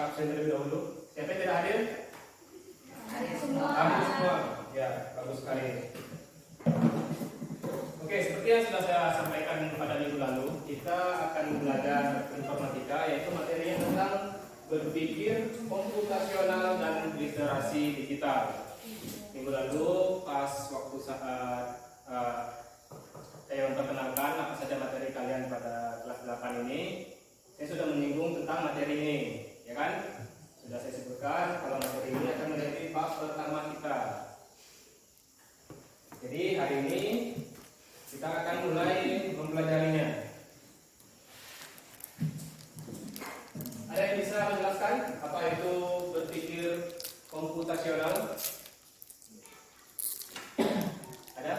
absen terlebih dahulu. Siapa yang tidak hadir? Hadir semua. Hadir semua. Ya, bagus sekali. Oke, seperti yang sudah saya sampaikan pada minggu lalu, kita akan belajar informatika, yaitu materi tentang berpikir komputasional dan literasi digital. Minggu lalu pas waktu saat saya memperkenalkan apa saja materi kalian pada kelas 8 ini, saya sudah menyinggung tentang materi ini, ya kan? Sudah saya sebutkan kalau materi ini akan menjadi bab pertama kita. Jadi hari ini kita akan mulai mempelajarinya. Ada yang bisa menjelaskan apa itu berpikir komputasional? Ada?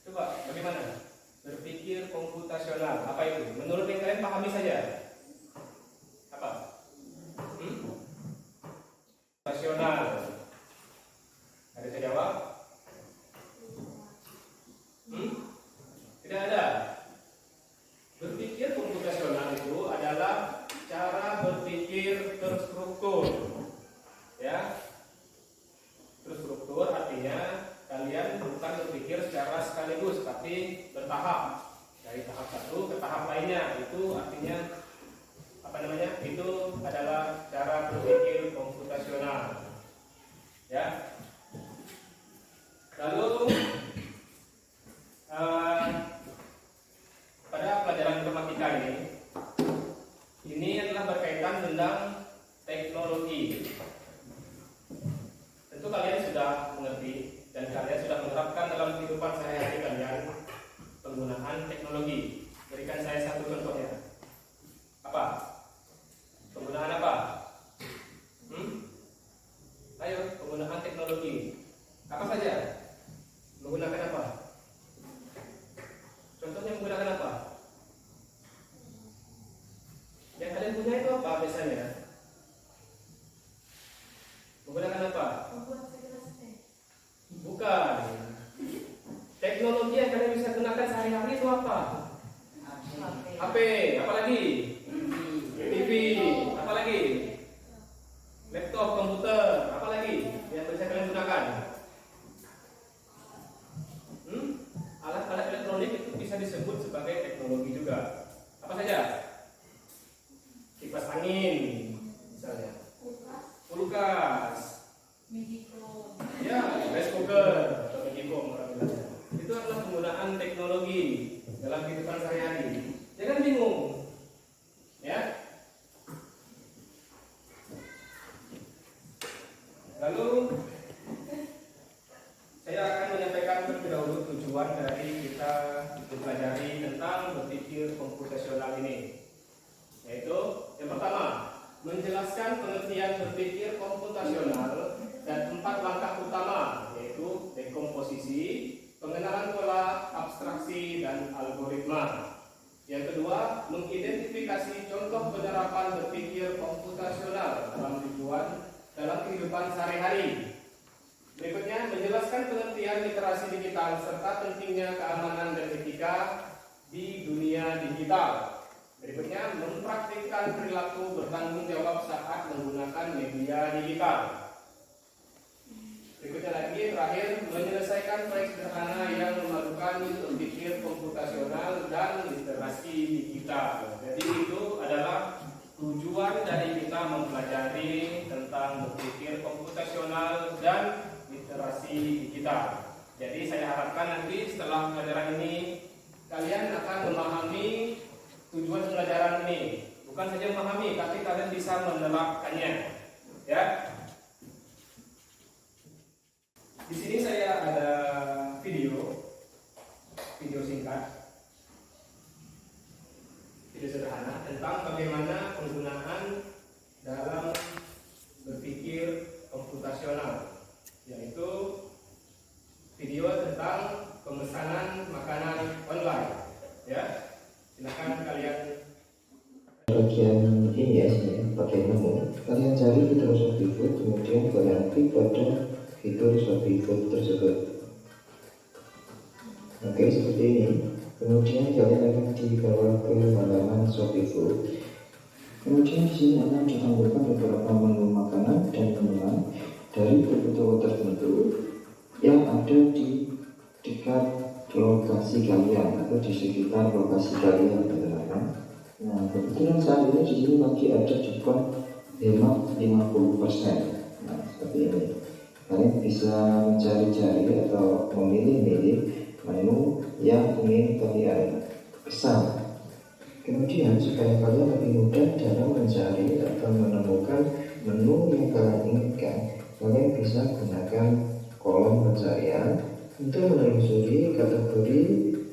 Coba, bagaimana? Berpikir komputasional, apa itu? Menurut yang kalian pahami saja. Apa? Komputasional. Ada yang jawab? Tidak ada. Berpikir komputasional itu adalah cara berpikir terstruktur. Ya. Terstruktur artinya kalian bukan berpikir secara sekaligus, tapi bertahap. Dari tahap satu ke tahap lainnya. Itu artinya apa namanya? Itu adalah cara berpikir komputasional. Ya. Lalu pada pelajaran informatika ini adalah berkaitan tentang teknologi. Tentu kalian sudah mengerti dan kalian sudah menerapkan dalam kehidupan sehari-hari kalian penggunaan teknologi. Berikan saya satu contohnya. Apa? Penggunaan apa? Ayo, penggunaan teknologi. Apa saja? Menggunakan apa? Contohnya menggunakan apa? Yang kalian punya itu apa biasanya? Menggunakan apa? Bukan. Teknologi yang kalian bisa gunakan sehari-hari itu apa? HP. Apa lagi? TV. Apa lagi? Laptop, komputer. Apa lagi yang bisa kalian gunakan? Alat-alat elektronik itu bisa disebut sebagai teknologi juga. Apa saja? Kipas angin, misalnya. Kulkas. Ya, rice cooker atau magicom orang bilangnya. Itu adalah penggunaan teknologi dalam kehidupan sehari-hari. Jangan bingung, ya. Lalu saya akan menyampaikan terlebih dahulu tujuan dari kita mempelajari tentang berpikir komputasional ini, yaitu yang pertama, menjelaskan pengertian berpikir komputasional dan 4 langkah utama, yaitu dekomposisi, pengenalan pola, abstraksi, dan algoritma. Yang kedua, mengidentifikasi contoh penerapan berpikir komputasional dalam kehidupan sehari-hari. Berikutnya, menjelaskan pengertian literasi digital serta pentingnya keamanan dan etika di dunia digital. Berikutnya, mempraktikkan perilaku bertanggung jawab saat menggunakan media digital. Berikutnya lagi, terakhir, menyelesaikan proyek sederhana yang memadukan berpikir komputasional dan literasi digital. Jadi itu adalah tujuan dari kita mempelajari tentang berpikir komputasional dan literasi digital. Jadi saya harapkan nanti setelah pelajaran ini kalian akan memahami tujuan pelajaran ini. Bukan saja memahami, tapi kalian bisa menerapkannya. Ya. Di sini saya ada video singkat, video sederhana tentang bagaimana penggunaan dalam berpikir komputasional, yaitu video tentang pemesanan makanan online. Ya, silakan kalian. Bagian ini ya, bagian menu. Kalian cari fitur Shopee, kemudian kalian klik pada fitur Shopee tersebut. Oke, seperti ini. Kemudian kalian akan dibawa ke halaman Shopee Food. Kemudian di sini akan ditampilkan beberapa menu makanan dan minuman dari toko-toko tertentu yang ada di dekat lokasi kalian atau di sekitar lokasi kalian, teman-teman. Nah, kebetulan saat ini di sini lagi ada diskon hemat 50%. Nah, seperti ini. Kalian bisa mencari-cari atau memilih-milih menu yang ingin kalian pesan. Kemudian supaya kalian lebih mudah dalam mencari atau menemukan menu yang kalian inginkan, kalian bisa gunakan kolom pencarian untuk menelusuri kategori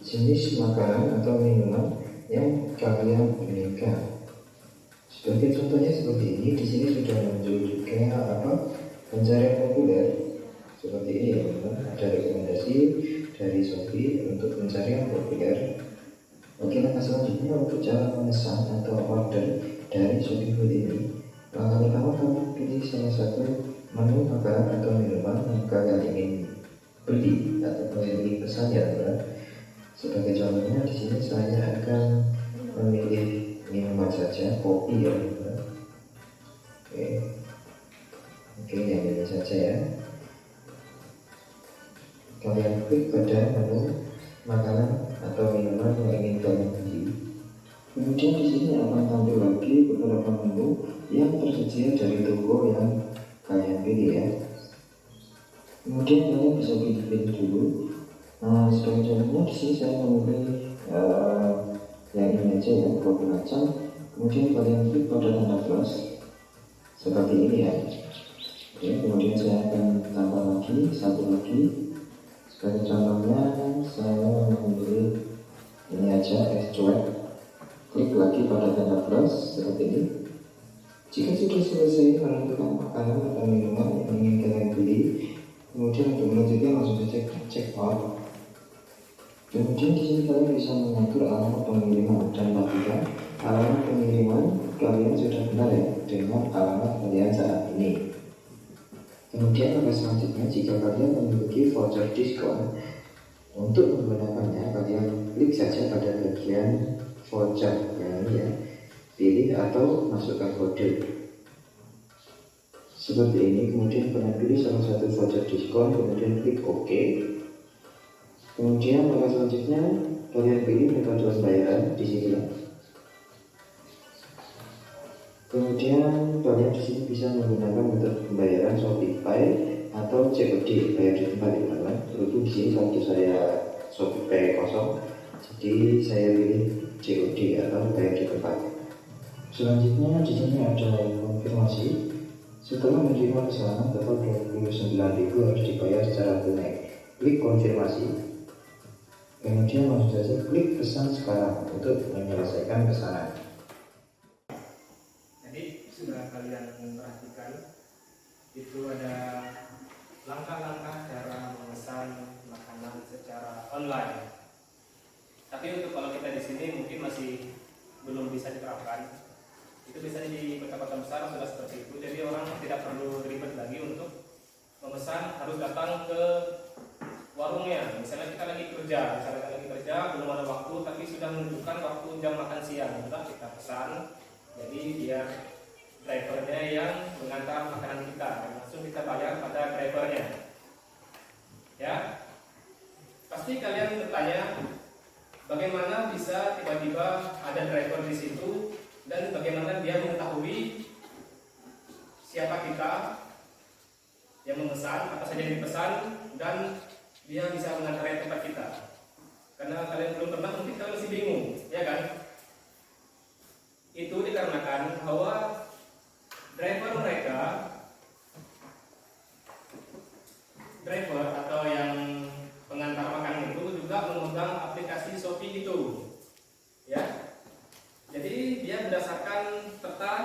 jenis makanan atau minuman yang kalian inginkan. Sebagai contohnya seperti ini, di sini sudah muncul juga pencarian populer seperti ini ya teman-teman. Ada rekomendasi dari Shopee untuk pencarian populer. Oke, langkah selanjutnya untuk cara memesan atau order dari Shopee Food ini. Langkah pertama, kamu pilih salah satu menu makanan atau minuman yang kalian ingin beli atau kalian ingin pesan ya teman. Sebagai contohnya di sini saya akan memilih minuman saja, kopi ya teman. Oke, yang ini saja ya. Kalian klik pada menu makanan atau minuman yang ingin kalian beli. Kemudian di sini akan tampil lagi beberapa menu yang tersedia dari toko yang kalian pilih ya. Kemudian kalian bisa pilih-pilih dulu. Nah, sebagai contohnya di sini saya memilih yang ini aja ya, kopi kacang. Kemudian kalian klik pada tanda plus seperti ini ya. Oke, kemudian saya akan tambah lagi satu lagi. Sebagai contohnya saya memilih ini aja, es cuek. Klik lagi pada tanda plus seperti ini. Jika sudah selesai menentukan makanan atau minuman yang ingin kalian beli, kemudian untuk melanjutkan langsung saja check out. Kemudian di sini kalian bisa mengatur alamat pengiriman dan pastikan alamat pengiriman kalian sudah benar ya dengan alamat kalian saat ini. Kemudian langkah selanjutnya, jika kalian memiliki voucher diskon, untuk menggunakannya kalian klik saja pada bagian voucher yang ini ya, pilih atau masukkan kode seperti ini. Kemudian kalian pilih salah satu voucher diskon, kemudian klik OK. Kemudian langkah selanjutnya kalian pilih metode pembayaran di sini ya. Kemudian kalian di sini bisa menggunakan metode pembayaran Shopee atau COD, bayar di tempat ya teman-teman. Berhubung di sini waktu saya Shopee kosong, jadi saya pilih COD atau bayar di tempat. Selanjutnya di sini ada konfirmasi. Setelah menerima pesanan total 29.000 harus dibayar secara tunai. Klik konfirmasi. Kemudian langsung saja klik pesan sekarang untuk menyelesaikan pesanan. Jadi sudah kalian perhatikan, itu ada langkah-langkah cara memesan makanan secara online. Tapi untuk kalau kita di sini mungkin masih belum bisa diterapkan. Itu biasanya di kota-kota besar sudah seperti itu. Jadi orang tidak perlu ribet lagi untuk memesan, harus datang ke warungnya. Misalnya kita lagi kerja, belum ada waktu, tapi sudah menunjukkan waktu jam makan siang, sudah kita pesan. Jadi biar drivernya yang mengantar makanan kita, langsung kita bayar pada drivernya. Ya, pasti kalian bertanya, bagaimana bisa tiba-tiba ada driver di situ dan bagaimana dia mengetahui siapa kita yang memesan, apa saja yang dipesan, dan dia bisa mengantarnya tempat kita. Karena kalian belum pernah, mungkin kalian masih bingung, ya kan? Itu dikarenakan bahwa driver atau yang pengantar makanan itu juga memegang aplikasi Shopee itu, ya. Jadi dia berdasarkan peta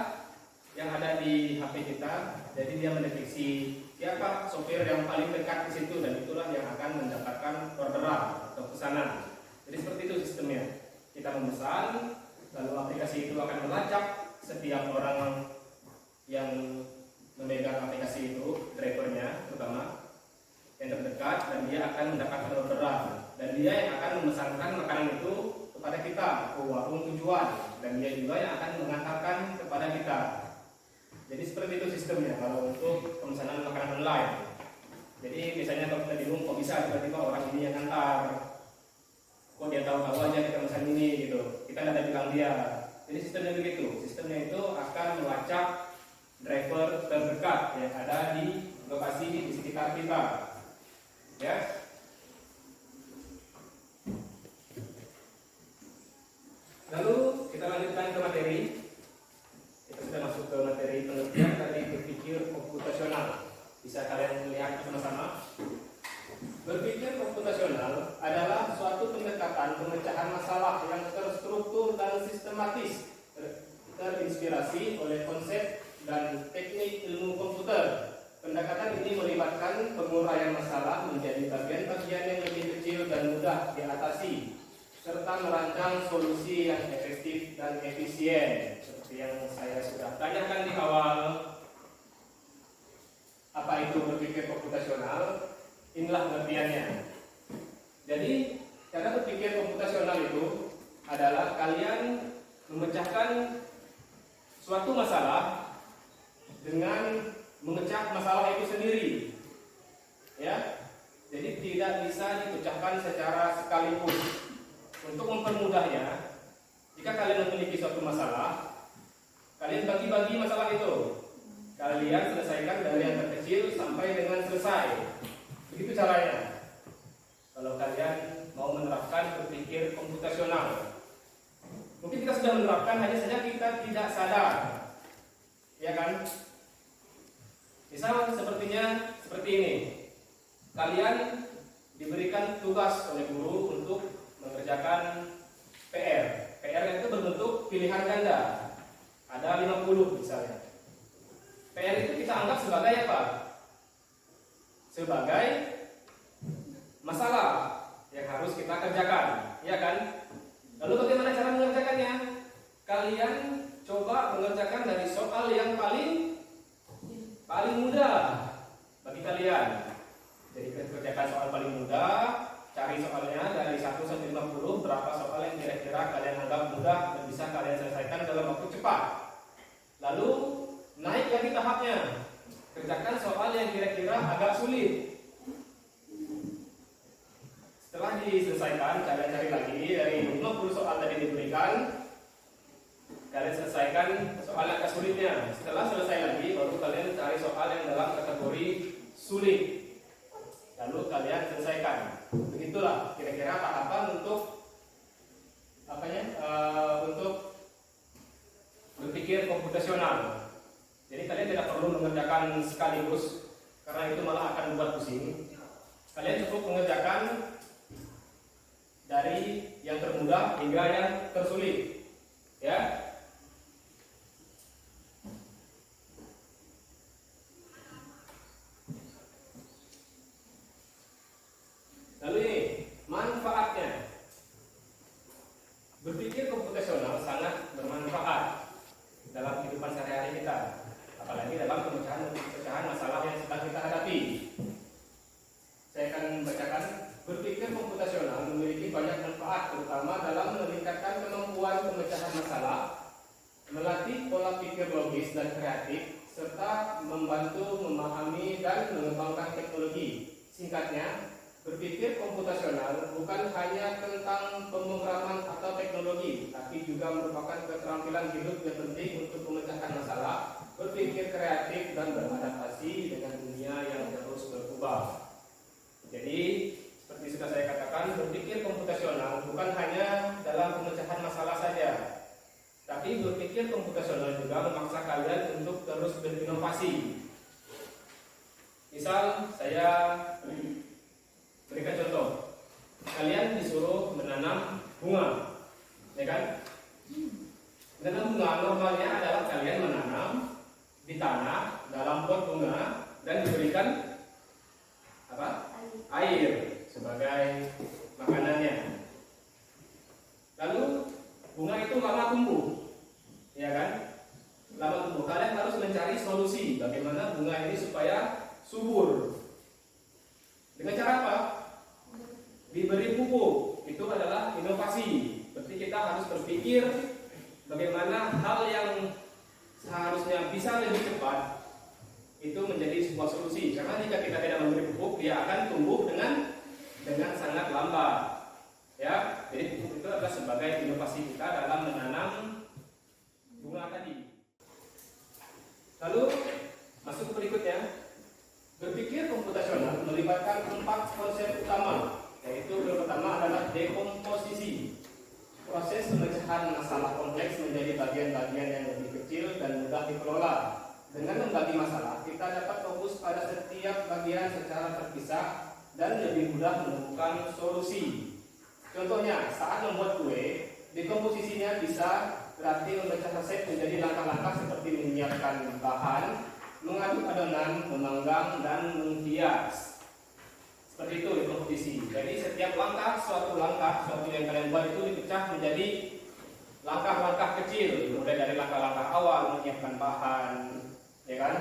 yang ada di HP kita, jadi dia mendeteksi siapa sopir yang paling dekat di situ, dan itulah yang akan mendapatkan orderan atau pesanan. Jadi seperti itu sistemnya. Kita memesan, lalu aplikasi itu akan melacak setiap orang yang memegang aplikasi itu, drivernya terutama yang terdekat, dan dia akan mendapatkan orderan, dan dia yang akan memesankan makanan itu sistemnya kalau untuk pemesanan makanan online. Jadi biasanya kalau kita bingung kok bisa tiba-tiba orang ini yang ngantar, kok dia tahu-tahu aja kita pesan ini gitu, kita nggak ada bilang dia. Jadi sistemnya begitu, sistemnya itu akan melacak driver terdekat yang ada di lokasi di sekitar kita, ya. Lalu kita lanjutkan ke materi. Kita sudah masuk ke materi pengertian dari berpikir komputasional. Bisa kalian melihat sama-sama. Berpikir komputasional adalah suatu pendekatan pemecahan masalah yang terstruktur dan sistematis, terinspirasi oleh konsep dan teknik ilmu komputer. Pendekatan ini melibatkan penguraian masalah menjadi bagian-bagian yang lebih kecil dan mudah diatasi, serta merancang solusi yang efektif dan efisien. Seperti yang saya sudah tanyakan di awal, apa itu berpikir komputasional? Inilah pengertiannya. Jadi, cara berpikir komputasional itu adalah kalian memecahkan suatu masalah dengan memecah masalah itu sendiri. Ya. Jadi tidak bisa dipecahkan secara sekaligus. Untuk mempermudahnya, jika kalian memiliki suatu masalah, kalian bagi-bagi masalah itu. Kalian selesaikan dari yang terkecil sampai dengan selesai. Begitu caranya. Kalau kalian mau menerapkan berpikir komputasional, mungkin kita sudah menerapkan, hanya saja kita tidak sadar, ya kan? Misal sepertinya seperti ini. Kalian diberikan tugas oleh guru untuk mengerjakan PR. PR itu berbentuk pilihan ganda. Ada 50 misalnya. PR itu kita anggap sebagai apa? Sebagai masalah yang harus kita kerjakan, ya kan? Lalu bagaimana cara mengerjakannya? Kalian coba mengerjakan dari soal yang paling mudah bagi kalian. Jadi kerjakan soal paling mudah, cari soalnya dari 1 sampai 50, berapa soal yang kira-kira kalian anggap mudah dan bisa kalian selesaikan dalam waktu cepat. Lalu naik lagi tahapnya. Kerjakan soal yang kira-kira agak sulit. Setelah diselesaikan, kalian cari lagi dari 50 soal tadi diberikan. Kalian selesaikan soal agak sulitnya. Setelah selesai lagi, baru kalian cari soal yang dalam kategori sulit. Lalu kalian selesaikan. Begitulah kira-kira tahapan untuk untuk berpikir komputasional. Jadi kalian tidak perlu mengerjakan sekaligus, karena itu malah akan membuat pusing. Kalian cukup mengerjakan dari yang termudah hingga yang tersulit, ya. Lalu ini manfaatnya. Berpikir komputasional sangat bermanfaat dalam kehidupan sehari-hari kita, apalagi dalam pemecahan masalah yang sedang kita hadapi. Saya akan bacakan. Berpikir komputasional memiliki banyak manfaat, terutama dalam meningkatkan kemampuan pemecahan masalah, melatih pola pikir logis dan kreatif, serta membantu memahami dan mengembangkan teknologi. Singkatnya, berpikir komputasional bukan hanya tentang pemrograman atau teknologi, tapi juga merupakan keterampilan hidup yang penting untuk memecahkan masalah, berpikir kreatif, dan beradaptasi dengan dunia yang terus berubah. Jadi, seperti sudah saya katakan, berpikir komputasional bukan hanya dalam pemecahan masalah saja, tapi berpikir komputasional juga memaksa kalian untuk terus berinovasi. Misal, saya berikan contoh. Kalian disuruh menanam bunga, ya kan? Menanam bunga normalnya adalah kalian menanam di tanah dalam pot bunga dan diberikan apa? Air sebagai makanannya. Lalu bunga itu lama tumbuh, ya kan? Lama tumbuh. Kalian harus mencari solusi bagaimana bunga ini supaya subur. Dengan cara apa? Diberi pupuk. Itu adalah inovasi. Berarti kita harus berpikir bagaimana hal yang seharusnya bisa lebih cepat itu menjadi sebuah solusi. Karena jika kita tidak memberi pupuk, dia akan tumbuh dengan sangat lambat. Ya, jadi pupuk itu adalah sebagai inovasi kita dalam menanam bunga tadi. Lalu masuk ke berikutnya, berpikir komputasional melibatkan 4 konsep utama, yaitu yang pertama adalah dekomposisi, proses pemecahan masalah kompleks menjadi bagian-bagian yang lebih kecil dan mudah dikelola. Dengan membagi masalah, kita dapat fokus pada setiap bagian secara terpisah dan lebih mudah menemukan solusi. Contohnya, saat membuat kue, dekomposisinya bisa berarti memecah resep menjadi langkah-langkah seperti menyiapkan bahan, mengaduk adonan, memanggang, dan menghias. Seperti itu dekomposisi. Jadi setiap langkah, suatu yang kalian buat itu dipecah menjadi langkah-langkah kecil, mulai dari langkah-langkah awal menyiapkan bahan, ya kan?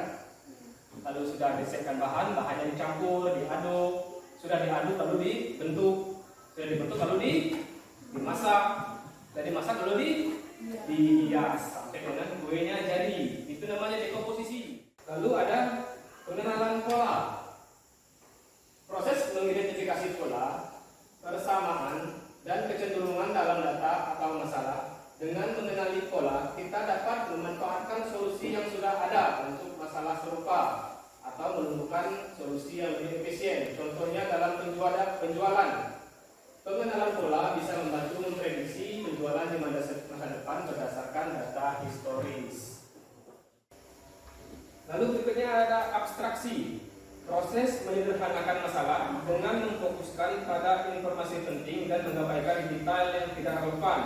Lalu sudah disiapkan bahan, bahannya dicampur, diaduk, sudah diaduk lalu dibentuk, sudah dibentuk lalu dimasak, dari masak lalu dihias sampai dengan kuenya jadi. Itu namanya dekomposisi. Lalu ada pengenalan pola. Proses mengidentifikasi pola, persamaan, dan kecenderungan dalam data atau masalah. Dengan mengenali pola, kita dapat memanfaatkan solusi yang sudah ada untuk masalah serupa atau menemukan solusi yang lebih efisien. Contohnya dalam penjualan. Pengenalan pola bisa membantu memprediksi penjualan di masa depan berdasarkan data historis. Lalu berikutnya ada abstraksi. Proses menyederhanakan masalah dengan memfokuskan pada informasi penting dan mengabaikan detail yang tidak relevan.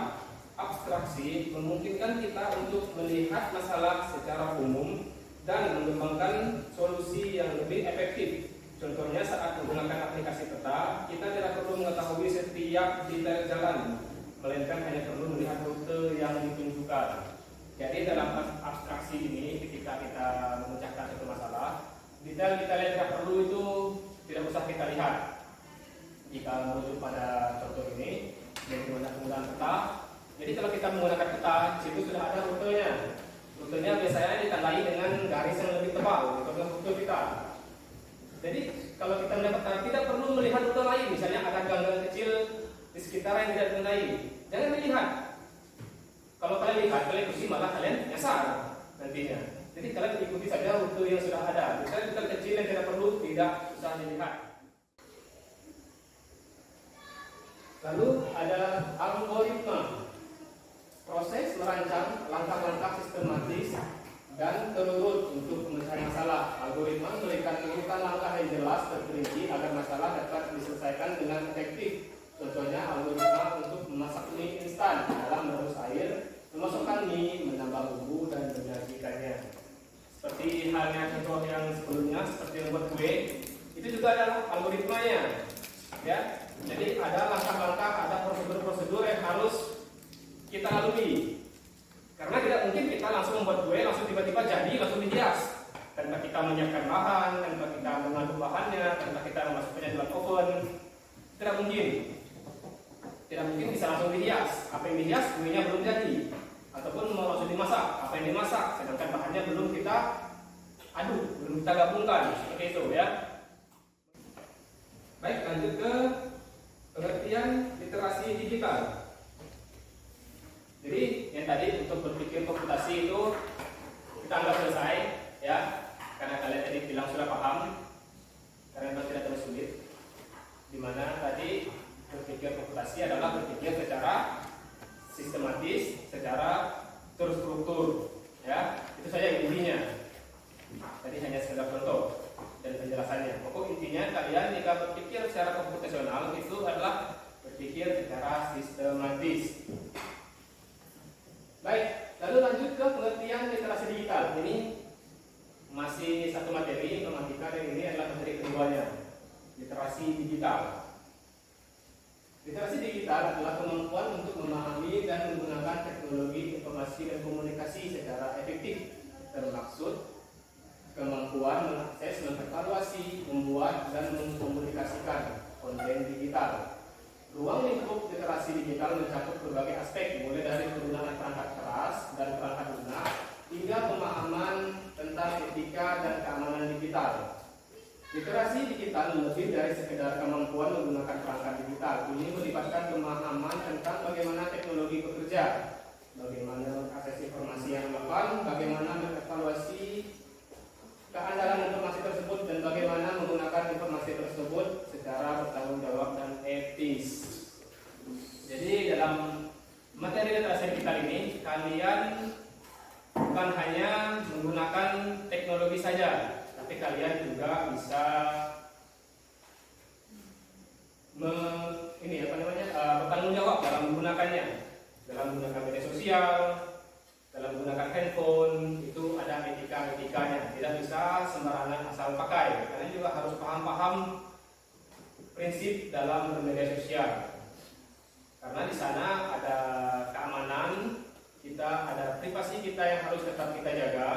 Abstraksi memungkinkan kita untuk melihat masalah secara umum dan mengembangkan solusi yang lebih efektif. Contohnya saat menggunakan aplikasi peta, kita tidak perlu mengetahui setiap detail jalan, melainkan hanya perlu melihat rute yang ditunjukkan. Jadi dalam abstraksi ini, ketika kita memecahkan satu masalah, detail-detail yang tidak perlu itu tidak usah kita lihat. Jika merujuk pada contoh ini, yang menggunakan peta. Jadi kalau kita menggunakan peta, situ sudah ada rutenya. Rutenya biasanya ditandai dengan garis yang lebih tebal, itu adalah rute kita. Jadi kalau kita melihat peta, tidak perlu melihat rute lain. Misalnya ada gang-gang kecil di sekitar yang tidak ditandai, jangan dilihat. Kalau kalian lihat, kalian bersih malah kalian nyasar nantinya. Jadi kalian ikuti saja rute yang sudah ada. Misalnya rute kecil yang tidak perlu, tidak usah dilihat. Lalu ada algoritma. Proses merancang langkah-langkah sistematis dan terurut untuk pemecahan masalah. Algoritma memberikan urutan langkah yang jelas terperinci agar masalah dapat diselesaikan dengan efektif. Contohnya algoritma untuk memasak mie instan dalam merebus air, memasukkan mie, menambah bumbu, dan menyajikannya. Seperti halnya contoh yang sebelumnya, seperti membuat kue, itu juga ada algoritmanya. Ya, jadi ada langkah-langkah, ada prosedur-prosedur yang harus kita lalui. Karena tidak mungkin kita langsung membuat kue, langsung tiba-tiba jadi, langsung dihias. Tanpa kita menyiapkan bahan, tanpa kita mengaduk bahannya, tanpa kita memasukkannya dalam oven, tidak mungkin. Tidak mungkin bisa langsung dihias. Apa yang dihias, kuenya belum jadi. Ataupun mau langsung dimasak, apa yang dimasak, sedangkan bahannya belum kita aduk, belum kita gabungkan. Seperti itu ya. Baik, lanjut ke pengertian literasi digital. Jadi yang tadi untuk berpikir komputasi itu kita anggap selesai ya, karena kalian tadi bilang sudah paham, karena memang tidak terlalu sulit. Dimana tadi berpikir komputasi adalah berpikir secara sistematis, secara terstruktur ya, itu saja intinya. Tadi hanya sekedar contoh dan penjelasannya. Pokok intinya kalian jika berpikir secara komputasional itu adalah berpikir secara sistematis. Baik, lalu lanjut ke pengertian literasi digital. Ini masih satu materi informatika dan ini adalah materi keduanya, literasi digital. Literasi digital adalah kemampuan untuk memahami dan menggunakan teknologi informasi dan komunikasi secara efektif, termaksud kemampuan mengakses, mengevaluasi, membuat, dan mengkomunikasikan konten digital. Ruang lingkup literasi digital mencakup berbagai aspek, mulai dari penggunaan perangkat keras dan perangkat lunak, hingga pemahaman tentang etika dan keamanan digital. Literasi digital lebih dari sekedar kemampuan menggunakan perangkat digital. Ini melibatkan pemahaman tentang bagaimana teknologi bekerja, bagaimana mengakses informasi yang relevan, bagaimana mengevaluasi keandalan informasi tersebut, dan bagaimana menggunakan informasi tersebut secara bertanggung jawab dan etis. Jadi dalam materi literasi digital ini, kalian bukan hanya menggunakan teknologi saja, tapi kalian juga bisa bertanggung jawab dalam menggunakannya, dalam menggunakan media sosial, dalam menggunakan handphone. Itu ada etika-etikanya, tidak bisa sembarangan asal pakai. Kalian juga harus paham-paham prinsip dalam bermedia sosial, karena di sana ada keamanan kita, ada privasi kita yang harus tetap kita jaga,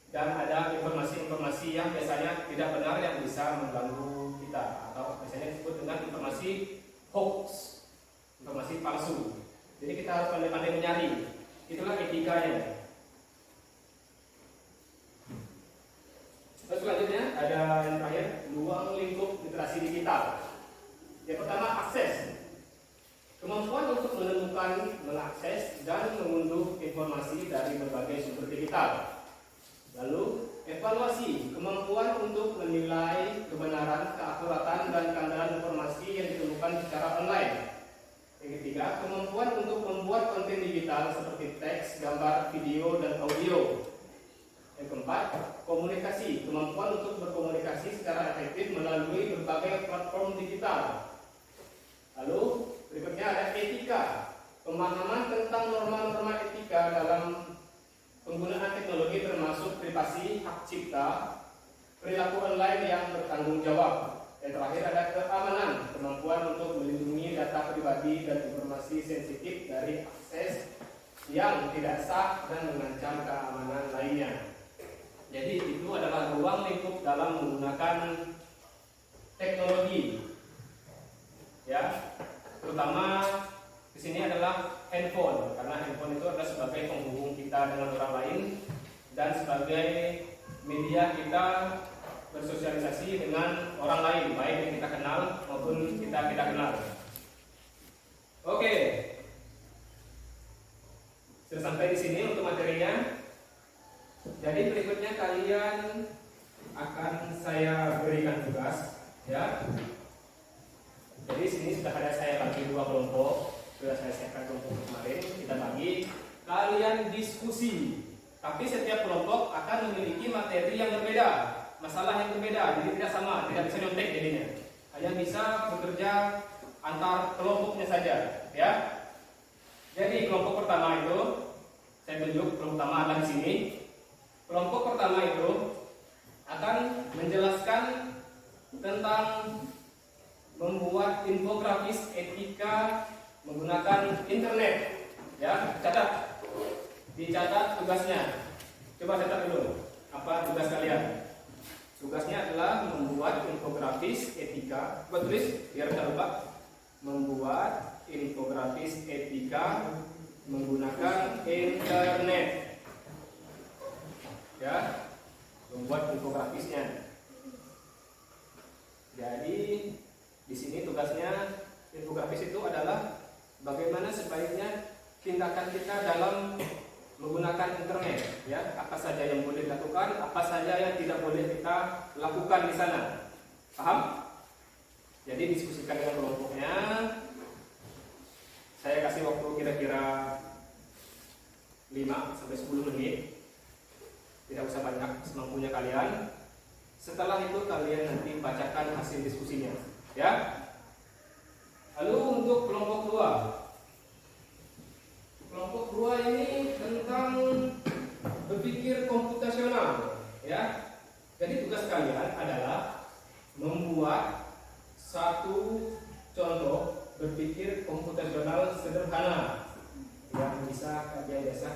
dan ada informasi-informasi yang biasanya tidak benar yang bisa mengganggu kita, atau biasanya disebut dengan informasi hoax, informasi palsu. Jadi kita harus pandai-pandai mencari. Itulah etikanya. Terus selanjutnya ada yang terakhir, ruang lingkup literasi digital. Yang pertama, akses. Kemampuan untuk menemukan, mengakses, dan mengunduh informasi dari berbagai sumber digital. Lalu, evaluasi, kemampuan untuk menilai kebenaran, keakuratan, dan keandalan informasi yang ditemukan secara online. Yang ketiga, kemampuan untuk membuat konten digital seperti teks, gambar, video, dan audio. Yang keempat, komunikasi, kemampuan untuk berkomunikasi secara efektif melalui berbagai platform digital. Lalu, berikutnya ada etika, pemahaman tentang norma-norma etika dalam penggunaan teknologi termasuk privasi, hak cipta, perilaku online yang bertanggung jawab. Yang terakhir ada keamanan, kemampuan untuk melindungi data pribadi dan informasi sensitif dari akses yang tidak sah dan mengancam keamanan lainnya. Jadi itu adalah ruang lingkup dalam menggunakan teknologi. Ya, terutama di sini adalah handphone, karena handphone itu adalah sebagai penghubung kita dengan orang lain dan sebagai media kita bersosialisasi dengan orang lain, baik yang kita kenal maupun kita tidak kenal. Oke, sudah sampai di sini untuk materinya. Jadi berikutnya kalian akan saya berikan tugas, ya. Jadi sini sudah ada saya bagi dua kelompok. Sudah saya siapkan kelompok kemarin, kita bagi, kalian diskusi. Tapi setiap kelompok akan memiliki materi yang berbeda, masalah yang berbeda, jadi tidak sama, tidak bisa nyontek jadinya. Hanya bisa bekerja antar kelompoknya saja, ya. Jadi kelompok pertama itu, saya tunjuk kelompok pertama ada di sini. Kelompok pertama itu akan menjelaskan tentang membuat infografis etika menggunakan internet, ya. Dicatat tugasnya. Coba catat dulu apa tugas kalian. Tugasnya adalah membuat infografis etika. Coba tulis biar tidak lupa. Membuat infografis etika menggunakan internet, ya. Membuat infografisnya. Jadi di sini tugasnya infografis itu adalah bagaimana sebaiknya tindakan kita dalam menggunakan internet, ya. Apa saja yang boleh dilakukan, apa saja yang tidak boleh kita lakukan di sana. Paham? Jadi diskusikan dengan kelompoknya. Saya kasih waktu kira-kira 5-10 menit. Tidak usah banyak, semampunya kalian. Setelah itu kalian nanti bacakan hasil diskusinya, ya. Lalu untuk kelompok 2. Kelompok 2 ini tentang berpikir komputasional, ya. Jadi tugas kalian adalah membuat satu contoh berpikir komputasional sederhana yang biasa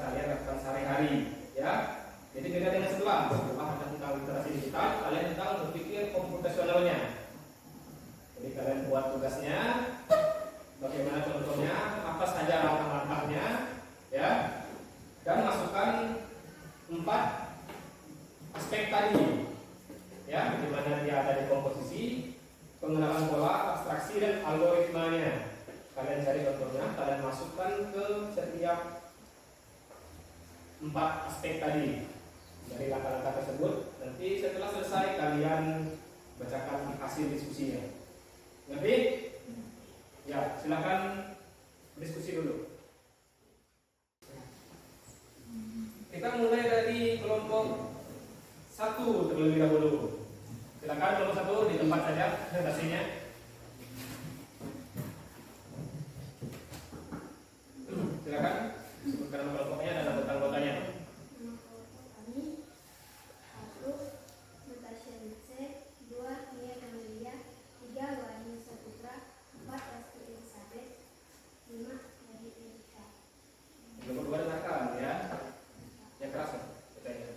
kalian lakukan sehari-hari, ya. Jadi beda dengan setelah ada tentang literasi digital, kalian tentang berpikir komputasionalnya. Jadi kalian buat tugasnya, bagaimana contohnya, apa saja langkah-langkahnya, ya, dan masukkan 4 aspek tadi. ya, di mana dia ada di komposisi, pengenalan pola, abstraksi dan algoritmanya. Kalian cari contohnya, kalian masukkan ke setiap 4 aspek tadi dari langkah-langkah tersebut. Nanti setelah selesai kalian bacakan hasil diskusinya. Ngerti? Ya, silakan diskusi dulu. Kita mulai dari kelompok 1 terlebih dahulu. Silakan kelompok 1 di tempat saja presentasinya. Silakan sebutkan nama kelompoknya dan anggota-anggotanya. Nomor 2 dengarkan ya. Yang keras ya, bacanya.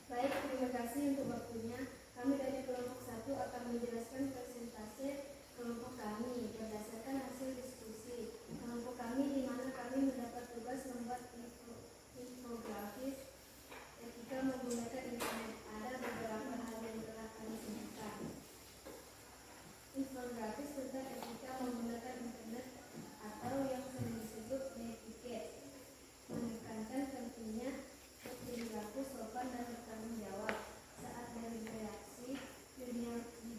Baik, terima kasih untuk waktunya. Kami dari kelompok 1 akan menjelaskan persentase kelompok kami berdasarkan hasil diskusi kelompok kami, di mana kami mendapat tugas membuat infografis ketika menggunakan internet. Ada beberapa hal yang telah kami sebutkan. Infografis tentang etika menggunakan internet atau yang sering disebut netiquette, menekankan pentingnya perilaku sopan dan bertanggung jawab saat berinteraksi di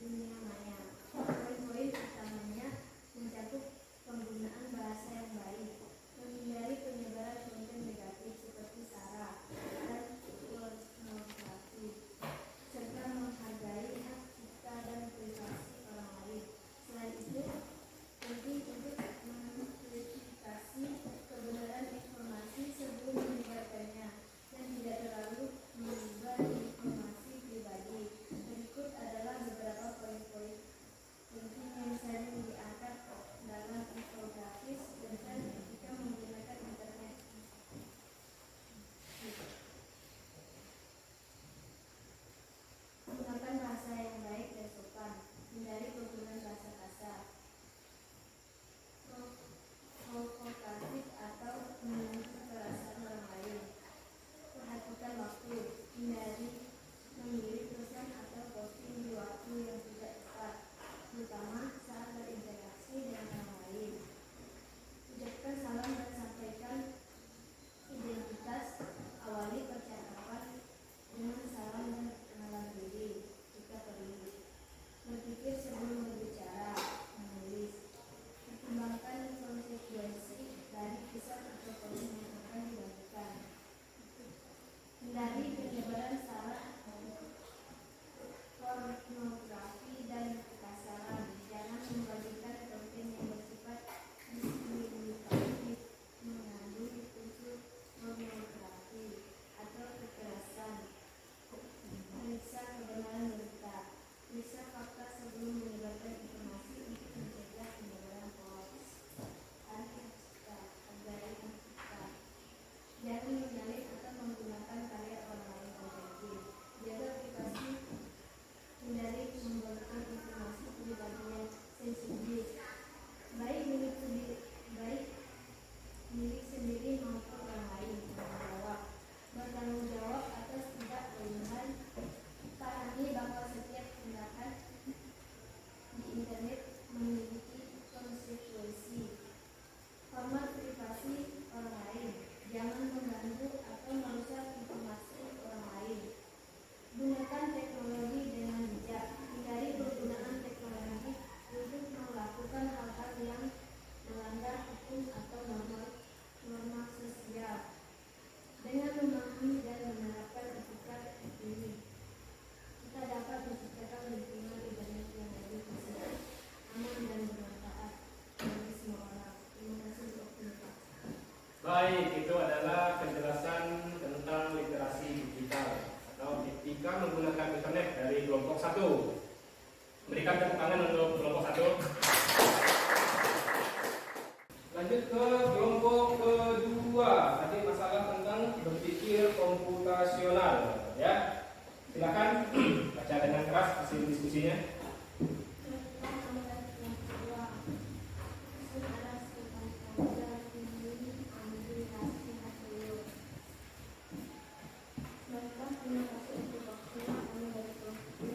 dunia maya. Poin-poin utamanya mencakup penggunaan bahasa yang baik, menghindari penyebaran konten negatif seperti sara dan pornografi, serta menghargai hak cipta dan privasi orang lain. Selain itu, penting untuk memverifikasi kebenaran informasi sebelum menyebarkannya dan tidak terlalu menyebar informasi pribadi. Berikut adalah beberapa poin-poin penting yang sering diangkat dalam infografis tentang etika menggunakan internet. Menggunakan bahasa yang baik dan sopan, hindari penggunaan bahasa kasar, provokatif atau menyentuh perasaan orang lain. Perhatikan waktu, hindari mengirim pesan atau posting di waktu yang tidak tepat, terutama saat berinteraksi dengan orang lain. Ucapkan salam dan sampaikan identitas. Awali percakapan dengan salam dan kenalan diri jika perlu. Berpikir sebelum berbicara, menulis. Pertimbangkan konsekuensi dari pesan atau poin yang akan dibagikan. Hindari penyebaran sara, pornografi dan kekasaran. Jangan membagikan konten yang bersifat diskriminatif, mengandung unsur pornografi atau kekerasan. Periksa kebenaran berita. Periksa fakta sebelum menyebarkan informasi untuk mencegah penyebaran hoax. Hargai cipta. Jangan menyalin atau menggunakan karya orang lain tertentu. Jaga privasi. Hindari membagikan informasi pribadi yang sensitif, baik milik sendiri maupun orang lain. Bertanggung jawab atas tindak pelanggaran. Pahami bahwa setiap tindakan di internet memiliki konsekuensi. Hormat privasi orang lain. Jangan mengganggu atau merusak informasi orang lain. Gunakan teknologi dengan bijak. Hindari penggunaan teknologi untuk melakukan hal-hal yang melanggar hukum atau norma sosial. Dengan memahami dan menerapkan etika ini, kita dapat menciptakan lingkungan internet yang lebih bersih, aman dan bermanfaat bagi semua orang. Terima kasih untuk waktunya. Baik, itu adalah penjelasan tentang literasi digital atau etika menggunakan internet dari kelompok 1. Berikan tepuk tangan untuk kelompok 1. Lanjut ke kelompok kedua. Tadi masalah tentang berpikir komputasional, ya. Silakan baca dengan keras hasil diskusinya. Terima kasih untuk waktunya. Kami dari kelompok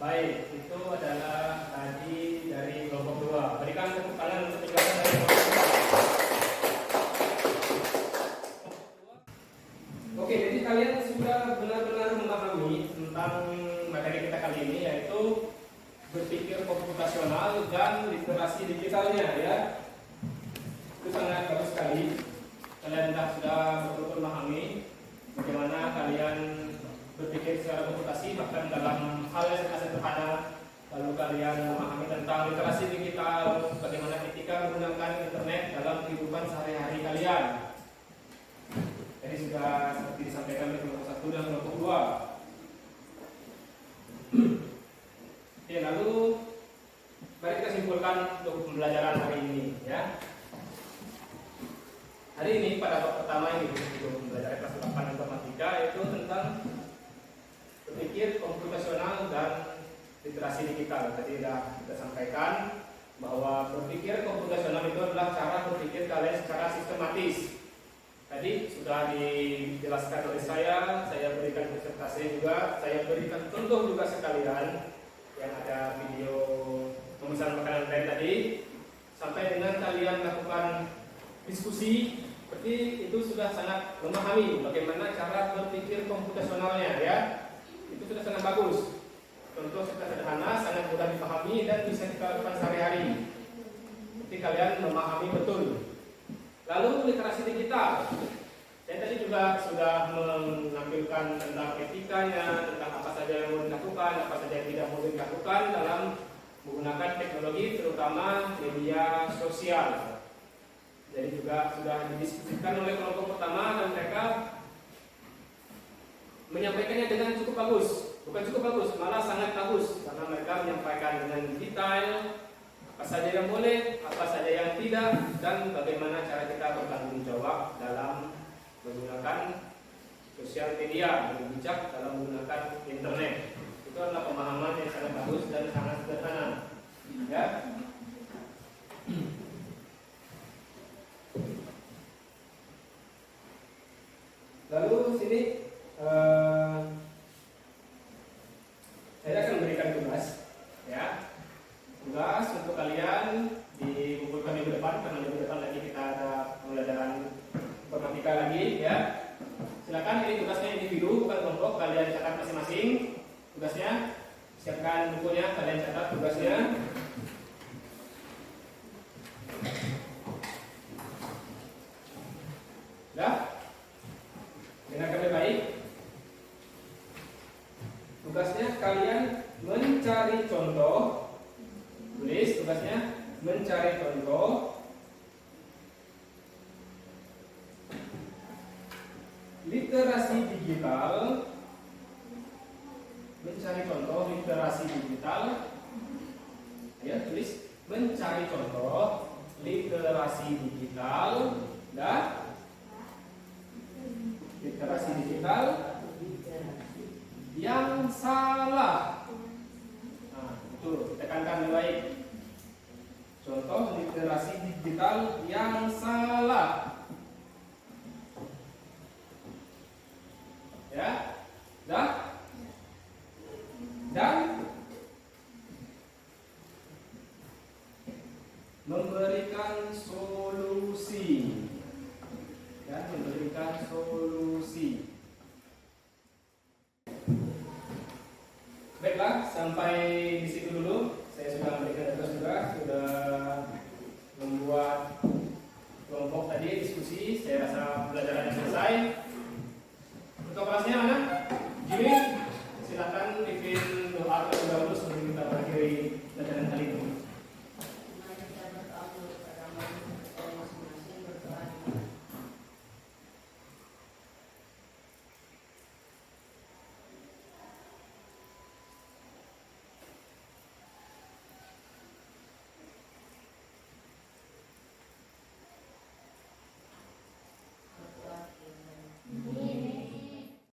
Baik, itu adalah tadi dari kelompok 2. Berikan tepuk tangan untuk penjelasan dari kelompok 2. Oke, jadi kalian sudah benar-benar memahami tentang materi kita kali ini, yaitu berpikir komputasional dan literasi digitalnya, ya. Itu sangat bagus sekali. Kalian sudah betul-betul memahami bagaimana kalian berpikir secara komputasi, bahkan dalam hal yang sangat sederhana. Lalu kalian memahami tentang literasi digital, bagaimana etika menggunakan internet dalam kehidupan sehari-hari kalian. Jadi sudah seperti disampaikan oleh kelompok 1 dan kelompok 2. Oke, lalu mari kita simpulkan untuk pembelajaran hari ini, ya. Hari ini pada bab pertama ini untuk pembelajaran kelas 8 informatika, yaitu tentang berpikir komputasional dan literasi digital. Tadi sudah kita sampaikan bahwa berpikir komputasional itu adalah cara berpikir kalian secara sistematis. Tadi sudah dijelaskan oleh saya berikan presentasi juga, saya berikan contoh juga sekalian yang ada video pemesanan makanan lain tadi, sampai dengan kalian melakukan diskusi. Seperti itu sudah sangat memahami bagaimana cara berpikir komputasionalnya, ya. Itu sudah sangat bagus. Contoh sederhana, sangat mudah dipahami dan bisa kita lakukan sehari-hari. Jadi kalian memahami betul. Lalu literasi digital. Saya tadi juga sudah menampilkan tentang etikanya, tentang apa saja yang mau dilakukan, apa saja yang tidak mau dilakukan dalam menggunakan teknologi, terutama media sosial. Jadi juga sudah didiskusikan oleh kelompok pertama dan mereka menyampaikannya dengan cukup bagus. Bukan cukup bagus, malah sangat bagus, karena mereka menyampaikan dengan detail apa saja yang boleh, apa saja yang tidak, dan bagaimana cara kita bertanggung jawab dalam menggunakan sosial media, lebih bijak dalam menggunakan internet. Itu adalah pemahaman yang sangat bagus dan sangat sederhana, ya. Lalu sini saya akan memberikan tugas, ya. Tugas untuk kalian dikumpulkan minggu depan, karena minggu depan lagi kita ada pembelajaran informatika lagi, ya. Silakan, ini tugasnya individu bukan kelompok, kalian catat masing-masing tugasnya. Siapkan bukunya, kalian catat tugasnya. Sudah? Dengarkan baik-baik. Tugasnya kalian mencari contoh. Tulis tugasnya mencari contoh literasi digital. Mencari contoh literasi digital. Ya, tulis mencari contoh literasi digital dan literasi digital yang salah. Nah, itu tekankan baik. Contoh literasi digital yang salah. Ya, dan memberikan solusi. Dan memberikan solusi. Baiklah, sampai di situ dulu. Saya sudah memberikan tugas juga, sudah membuat kelompok tadi diskusi. Saya rasa pembelajarannya selesai. Untuk kelasnya mana?